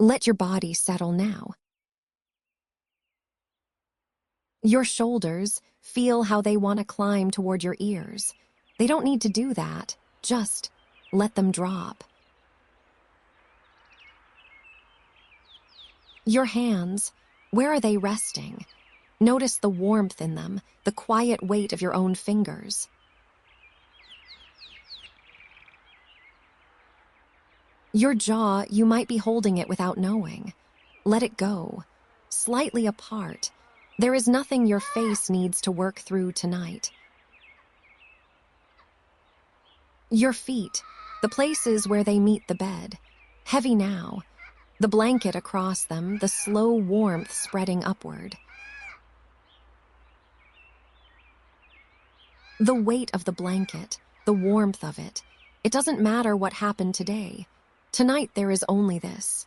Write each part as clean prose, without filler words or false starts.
Let your body settle now. Your shoulders, feel how they want to climb toward your ears. They don't need to do that, just let them drop. Your hands, where are they resting? Notice the warmth in them, the quiet weight of your own fingers. Your jaw, you might be holding it without knowing. Let it go, slightly apart. There is nothing your face needs to work through tonight. Your feet, the places where they meet the bed, heavy now. The blanket across them, the slow warmth spreading upward. The weight of the blanket, the warmth of it. It doesn't matter what happened today. Tonight there is only this.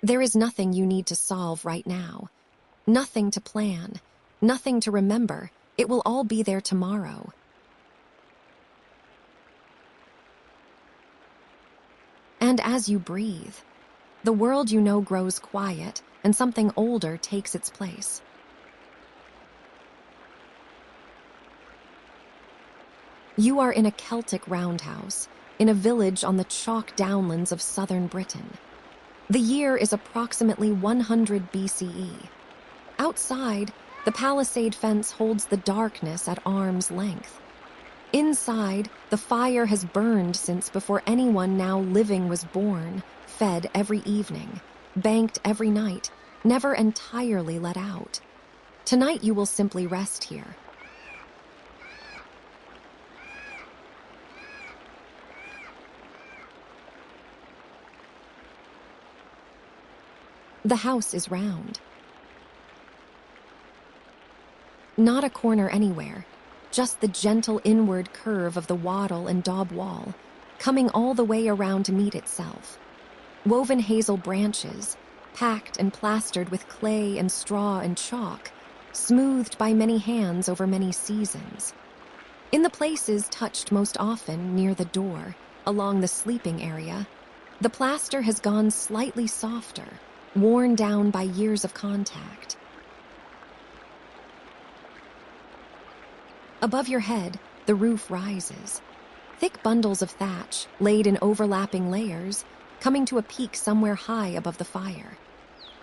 There is nothing you need to solve right now. Nothing to plan. Nothing to remember. It will all be there tomorrow. And as you breathe, the world you know grows quiet, and something older takes its place. You are in a Celtic roundhouse, in a village on the chalk downlands of southern Britain. The year is approximately 100 BCE. Outside, the palisade fence holds the darkness at arm's length. Inside, the fire has burned since before anyone now living was born, fed every evening, banked every night, never entirely let out. Tonight you will simply rest here. The house is round. Not a corner anywhere, just the gentle inward curve of the wattle and daub wall, coming all the way around to meet itself. Woven hazel branches, packed and plastered with clay and straw and chalk, smoothed by many hands over many seasons. In the places touched most often near the door, along the sleeping area, the plaster has gone slightly softer, worn down by years of contact. Above your head, the roof rises. Thick bundles of thatch, laid in overlapping layers, coming to a peak somewhere high above the fire.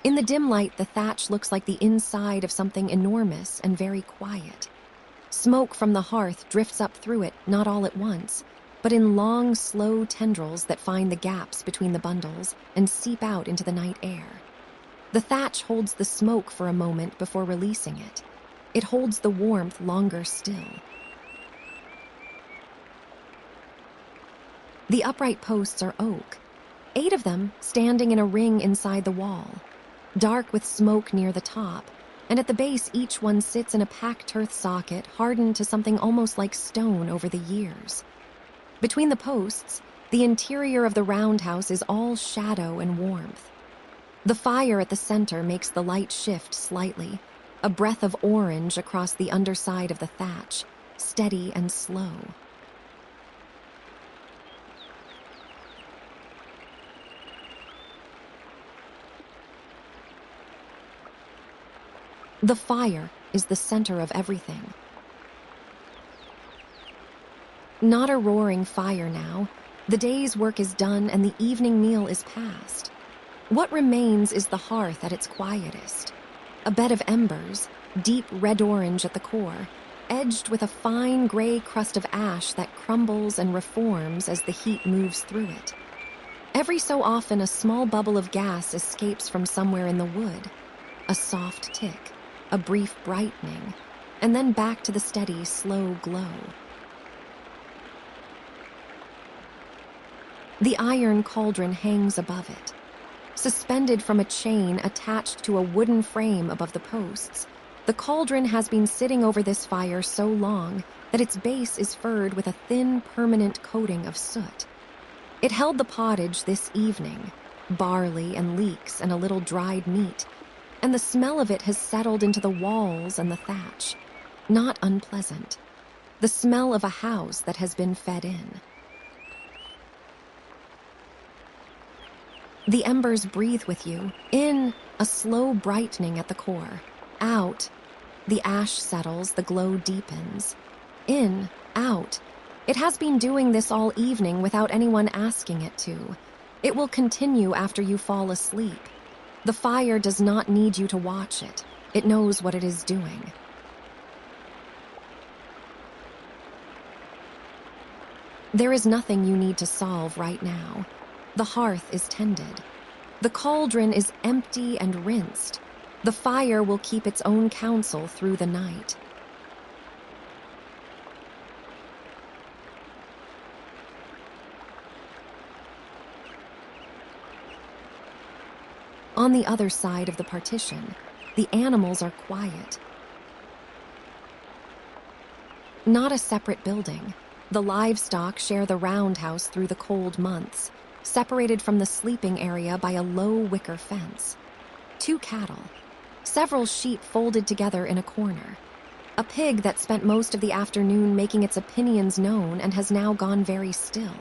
In the dim light, the thatch looks like the inside of something enormous and very quiet. Smoke from the hearth drifts up through it, not all at once, but in long, slow tendrils that find the gaps between the bundles and seep out into the night air. The thatch holds the smoke for a moment before releasing it. It holds the warmth longer still. The upright posts are oak, 8 of them standing in a ring inside the wall, dark with smoke near the top, and at the base each one sits in a packed hearth socket hardened to something almost like stone over the years. Between the posts, the interior of the roundhouse is all shadow and warmth. The fire at the center makes the light shift slightly, a breath of orange across the underside of the thatch, steady and slow. The fire is the center of everything. Not a roaring fire now. The day's work is done and the evening meal is past. What remains is the hearth at its quietest. A bed of embers, deep red-orange at the core, edged with a fine gray crust of ash that crumbles and reforms as the heat moves through it. Every so often, a small bubble of gas escapes from somewhere in the wood. A soft tick, a brief brightening, and then back to the steady, slow glow. The iron cauldron hangs above it. Suspended from a chain attached to a wooden frame above the posts, the cauldron has been sitting over this fire so long that its base is furred with a thin, permanent coating of soot. It held the pottage this evening, barley and leeks and a little dried meat, and the smell of it has settled into the walls and the thatch. Not unpleasant. The smell of a house that has been fed in. The embers breathe with you. In, a slow brightening at the core. Out, the ash settles, the glow deepens. In, out. It has been doing this all evening without anyone asking it to. It will continue after you fall asleep. The fire does not need you to watch it. It knows what it is doing. There is nothing you need to solve right now. The hearth is tended. The cauldron is empty and rinsed. The fire will keep its own counsel through the night. On the other side of the partition, the animals are quiet. Not a separate building. The livestock share the roundhouse through the cold months, separated from the sleeping area by a low wicker fence. 2 cattle, several sheep folded together in a corner, a pig that spent most of the afternoon making its opinions known and has now gone very still.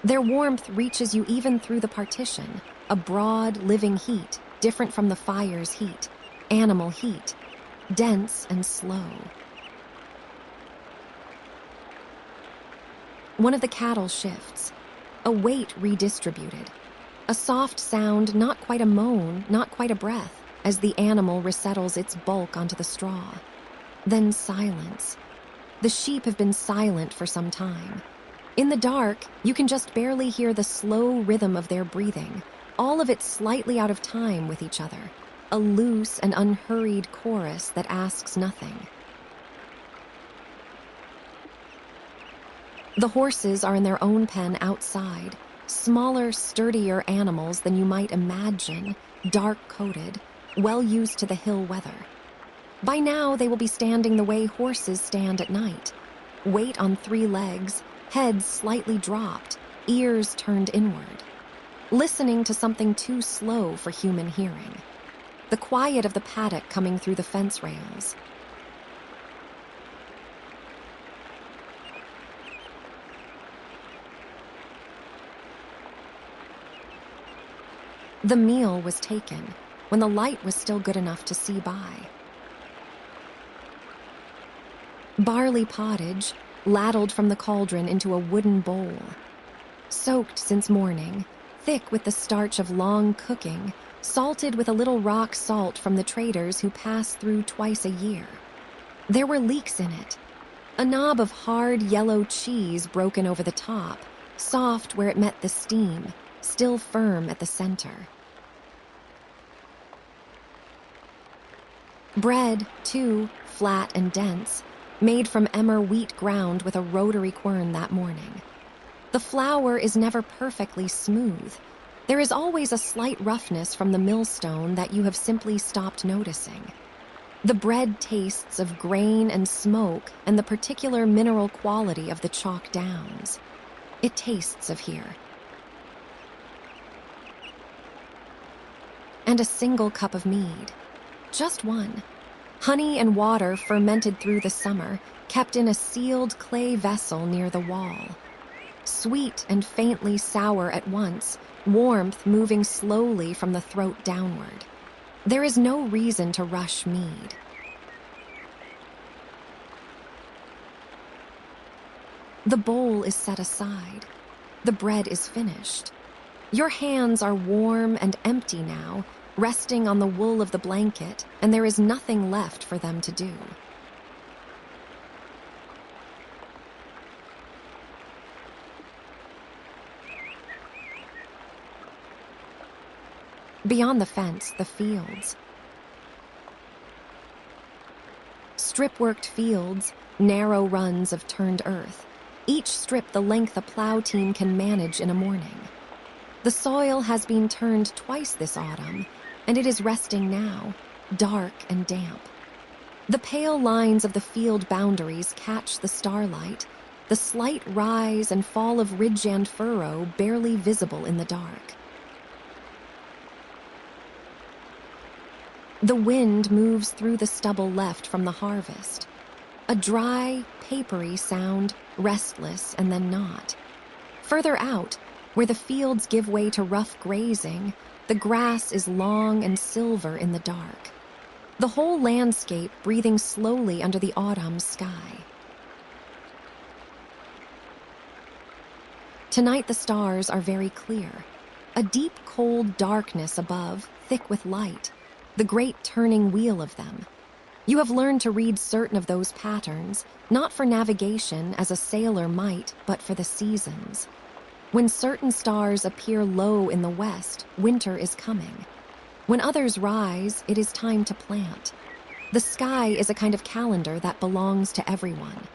Their warmth reaches you even through the partition, a broad, living heat, different from the fire's heat, animal heat, dense and slow. One of the cattle shifts, a weight redistributed, a soft sound, not quite a moan, not quite a breath, as the animal resettles its bulk onto the straw. Then silence. The sheep have been silent for some time. In the dark, you can just barely hear the slow rhythm of their breathing, all of it slightly out of time with each other, a loose and unhurried chorus that asks nothing. The horses are in their own pen outside, smaller, sturdier animals than you might imagine, dark-coated, well used to the hill weather. By now, they will be standing the way horses stand at night, weight on 3 legs, heads slightly dropped, ears turned inward, listening to something too slow for human hearing. The quiet of the paddock coming through the fence rails. The meal was taken when the light was still good enough to see by. Barley pottage ladled from the cauldron into a wooden bowl. Soaked since morning, thick with the starch of long cooking, salted with a little rock salt from the traders who pass through twice a year. There were leeks in it. A knob of hard yellow cheese broken over the top, soft where it met the steam, still firm at the center. Bread, too, flat and dense, made from emmer wheat ground with a rotary quern that morning. The flour is never perfectly smooth. There is always a slight roughness from the millstone that you have simply stopped noticing. The bread tastes of grain and smoke and the particular mineral quality of the chalk downs. It tastes of here. And a single cup of mead. Just one. Honey and water fermented through the summer, kept in a sealed clay vessel near the wall. Sweet and faintly sour at once, warmth moving slowly from the throat downward. There is no reason to rush mead. The bowl is set aside. The bread is finished. Your hands are warm and empty now, resting on the wool of the blanket, and there is nothing left for them to do. Beyond the fence, the fields. Strip-worked fields, narrow runs of turned earth, each strip the length a plow team can manage in a morning. The soil has been turned twice this autumn, and it is resting now, dark and damp. The pale lines of the field boundaries catch the starlight, the slight rise and fall of ridge and furrow barely visible in the dark. The wind moves through the stubble left from the harvest. A dry, papery sound, restless and then not. Further out, Where the fields give way to rough grazing, the grass is long and silver in the dark. The whole landscape breathing slowly under the autumn sky. Tonight the stars are very clear. A deep, cold darkness above, thick with light, the great turning wheel of them. You have learned to read certain of those patterns, not for navigation as a sailor might, but for the seasons. When certain stars appear low in the west, winter is coming. When others rise, it is time to plant. The sky is a kind of calendar that belongs to everyone.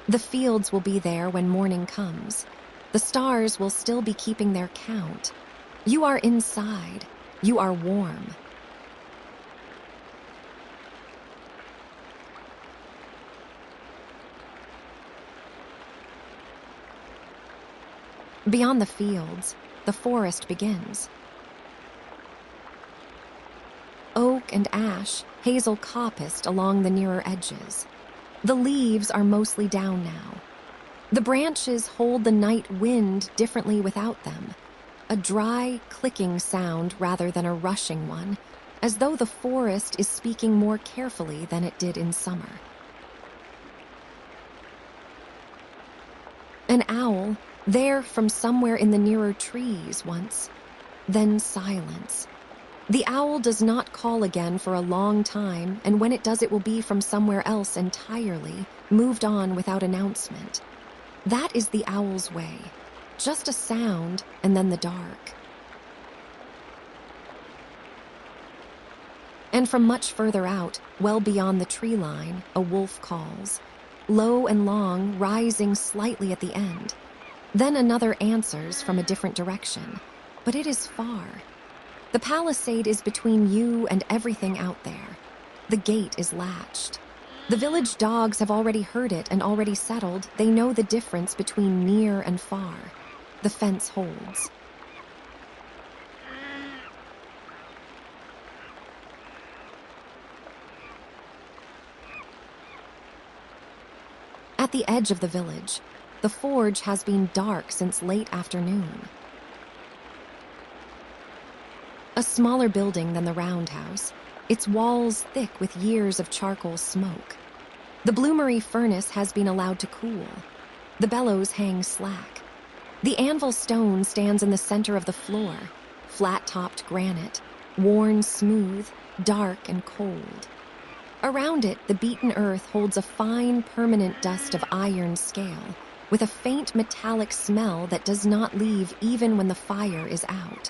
The fields will be there when morning comes. The stars will still be keeping their count. You are inside. You are warm. Beyond the fields, the forest begins. Oak and ash, hazel coppiced along the nearer edges. The leaves are mostly down now. The branches hold the night wind differently without them, a dry, clicking sound rather than a rushing one, as though the forest is speaking more carefully than it did in summer. An owl, there from somewhere in the nearer trees once, then silence. The owl does not call again for a long time, and when it does it will be from somewhere else entirely, moved on without announcement. That is the owl's way. Just a sound, and then the dark. And from much further out, well beyond the tree line, a wolf calls, low and long, rising slightly at the end. Then another answers from a different direction, but it is far. The palisade is between you and everything out there. The gate is latched. The village dogs have already heard it and already settled. They know the difference between near and far. The fence holds. At the edge of the village, the forge has been dark since late afternoon. A smaller building than the roundhouse, its walls thick with years of charcoal smoke. The bloomery furnace has been allowed to cool. The bellows hang slack. The anvil stone stands in the center of the floor, flat-topped granite, worn smooth, dark and cold. Around it, the beaten earth holds a fine, permanent dust of iron scale, with a faint metallic smell that does not leave even when the fire is out.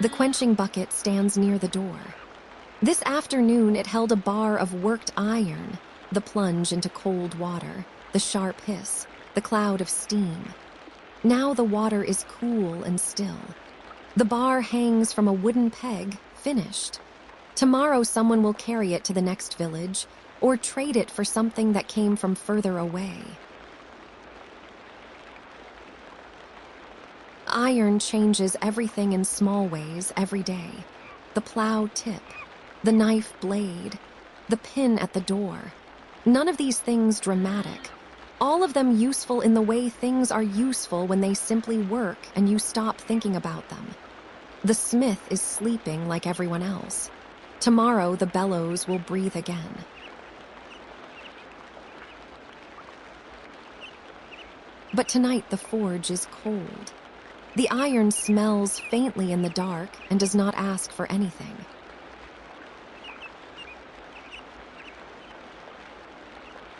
The quenching bucket stands near the door. This afternoon it held a bar of worked iron, the plunge into cold water, the sharp hiss, the cloud of steam. Now the water is cool and still. The bar hangs from a wooden peg, finished. Tomorrow someone will carry it to the next village, or trade it for something that came from further away. Iron changes everything in small ways every day. The plow tip, the knife blade, the pin at the door. None of these things dramatic. All of them useful in the way things are useful when they simply work and you stop thinking about them. The smith is sleeping like everyone else. Tomorrow the bellows will breathe again. But tonight the forge is cold. The iron smells faintly in the dark and does not ask for anything.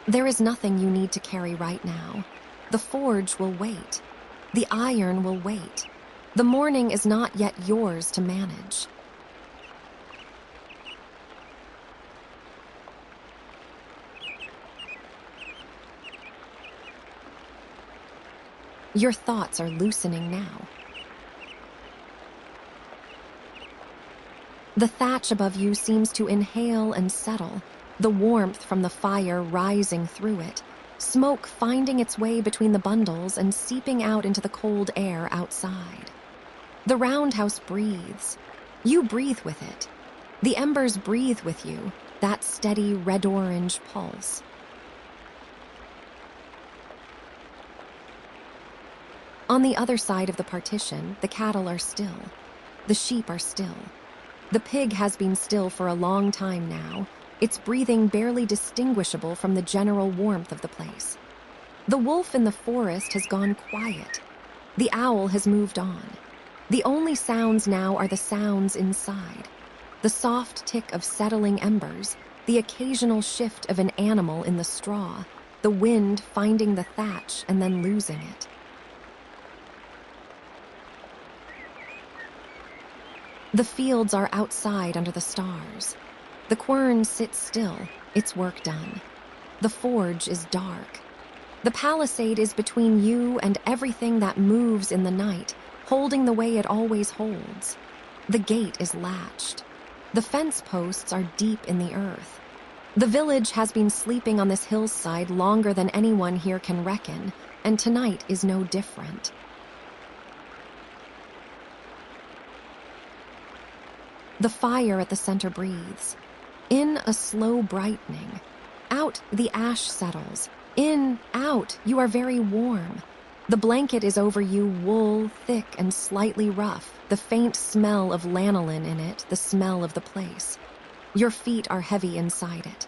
There is nothing you need to carry right now. The forge will wait. The iron will wait. The morning is not yet yours to manage. Your thoughts are loosening now. The thatch above you seems to inhale and settle, the warmth from the fire rising through it, smoke finding its way between the bundles and seeping out into the cold air outside. The roundhouse breathes. You breathe with it. The embers breathe with you, that steady red-orange pulse. On the other side of the partition, the cattle are still. The sheep are still. The pig has been still for a long time now, its breathing barely distinguishable from the general warmth of the place. The wolf in the forest has gone quiet. The owl has moved on. The only sounds now are the sounds inside. The soft tick of settling embers, the occasional shift of an animal in the straw, the wind finding the thatch and then losing it. The fields are outside under the stars. The quern sits still, its work done. The forge is dark. The palisade is between you and everything that moves in the night, holding the way it always holds. The gate is latched. The fence posts are deep in the earth. The village has been sleeping on this hillside longer than anyone here can reckon, and tonight is no different. The fire at the center breathes. In a slow brightening. Out, the ash settles. In, out, you are very warm. The blanket is over you, wool, thick and slightly rough, the faint smell of lanolin in it, the smell of the place. Your feet are heavy inside it.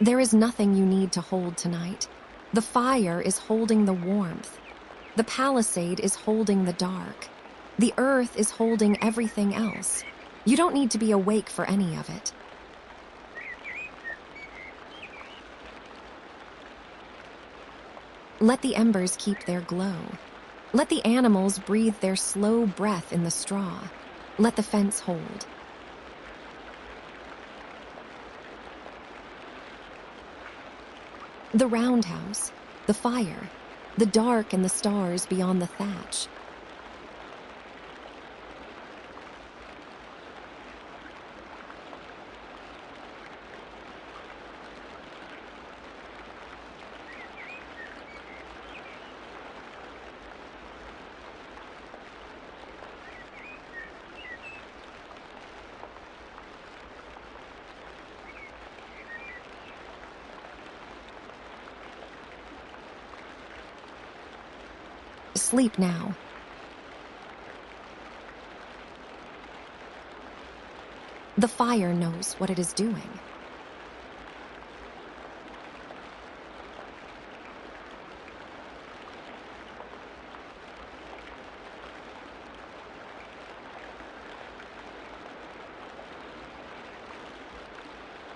There is nothing you need to hold tonight. The fire is holding the warmth. The palisade is holding the dark. The earth is holding everything else. You don't need to be awake for any of it. Let the embers keep their glow. Let the animals breathe their slow breath in the straw. Let the fence hold. The roundhouse, the fire, the dark and the stars beyond the thatch. Sleep now. The fire knows what it is doing.